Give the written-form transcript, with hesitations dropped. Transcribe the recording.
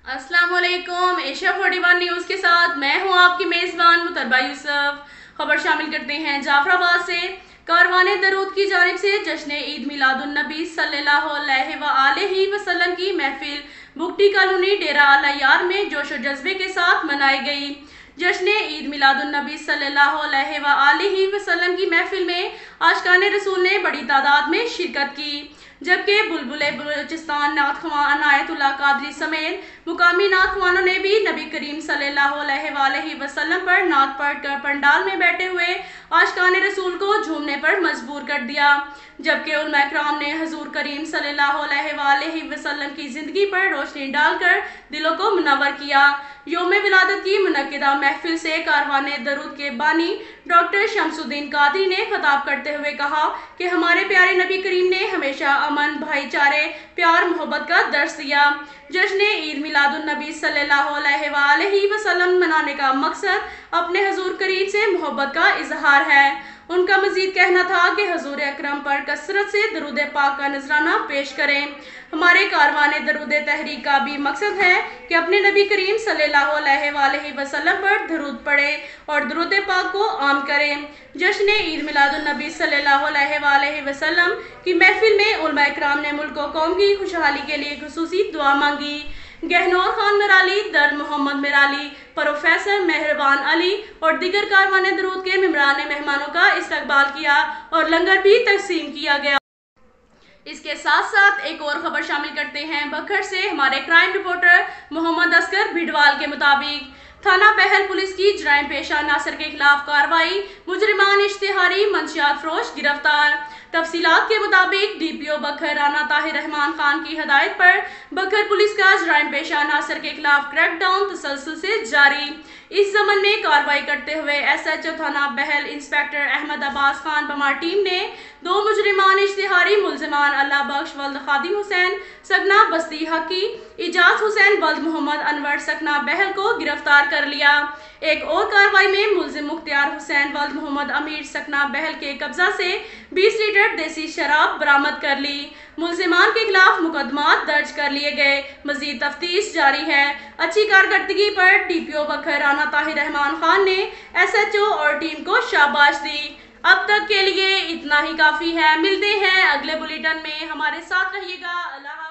अस्सलाम वालेकुम। Asia 41 news के साथ मैं हूं आपकी मेज़बान मुतरबा यूसुफ। खबर शामिल करते हैं जाफराबाद से। कारवाने दरूद की जानिब से जश्न ईद मिलादुन नबी सल्लल्लाहु अलैहि वसल्लम की महफिल बुगटी कॉलोनी डेरा आला यार में जोश व जज्बे के साथ मनाई गई। जश्न ईद मिलादुन नबी सल्लल्लाहु अलैहि वसल्लम की महफिल में आशिकाने रसूल ने बड़ी तादाद में शिरकत की, जबकि बुलबुले बलूचिस्तान नात ख्वां अनायतुल्लाह कादरी समेत मुकामी नात ख्वानों ने भी नबी करीम सल्लल्लाहु अलैहि वसल्लम पर नात पढ़कर पंडाल में बैठे हुए आशिकाने रसूल को झूमने पर मजबूर कर दिया, जबकि उलमा इकराम ने हजूर करीम सल्लल्लाहु अलैहि वसल्लम की जिंदगी पर रोशनी डालकर दिलों को मुनव्वर किया। योम विलादत की मुनक्किदा महफिल से कारवाने दरूद के बानी डॉक्टर शमसुद्दीन कादरी ने खिताब करते हुए कहा कि हमारे प्यारे नबी करीम ने हमेशा अमन, भाईचारे, प्यार, मोहब्बत का दर्स दिया। जश्न ईद मिलादुन नबी सल्लल्लाहु अलैहि वसल्लम मनाने का मकसद अपने हजूर करीम से मोहब्बत का इजहार है। उनका मजीद कहना था कि हजूर अकरम पर कसरत से दरूद पाक का नजराना पेश करें। हमारे कारवाने दरूद तहरीक का भी मकसद है कि अपने नबी करीम सल्लल्लाहु अलैहि वसल्लम पर दरूद पढ़े और दरूद पाक को आम करें। जश्न ईद मिलादुन नबी सल्लल्लाहु अलैहि वसल्लम की महफिल में उलमा इकराम ने मुल्क व कौम की खुशहाली के लिए खुसूसी दुआ मांगी। गहनौर खान मिराली, दर्द मोहम्मद मिराली, प्रोफेसर मेहरबान अली और दीगर कारवाने दरूद के मेहमानान मेहमानों का इस्तकबाल किया और लंगर भी तकसीम किया गया। इसके साथ साथ एक और खबर शामिल करते हैं बखर से। हमारे क्राइम रिपोर्टर मोहम्मद असगर भिडवाल के मुताबिक थाना बहल पुलिस की जराइम पेशा नासिर के खिलाफ कार्रवाई, मुजरिमान इश्तिहारी मंशियात फरोश गिरफ्तार। तफसीलात के मुताबिक डीपीओ बखर राना ताहिर रहमान खान की हदायत पर बखर पुलिस का जराइम पेशा नासिर के खिलाफ क्रैकडाउन तसलसल से जारी। इस जमन में कार्रवाई करते हुए SHO थाना बहल इंस्पेक्टर अहमद अब्बास खान बमार टीम ने 2 मुजरिमान इश्तिहारी मुलजिमान अल्लाह बख्श वल्द खादिम हुसैन सकना बस्ती हकी, इजाज हुसैन वल्द मोहम्मद अनवर सकना बहल को गिरफ्तार कर लिया। एक और कार्रवाई में मुलजिम मुख्तियार हुसैन वल्द मोहम्मद अमीर सकना बहल के कब्जा से 20 लीटर देसी शराब बरामद कर ली। मुलजिमान के खिलाफ मुकदमात दर्ज कर लिए गए। मजीद तफ्तीश जारी है। अच्छी कारकर्दगी पर डीपीओ बखर राना ताहिर रहमान खान ने SHO और टीम को शाबाश दी। अब तक के लिए इतना ही काफी है। मिलते हैं अगले बुलेटिन में, हमारे साथ रहिएगा। अल्लाह।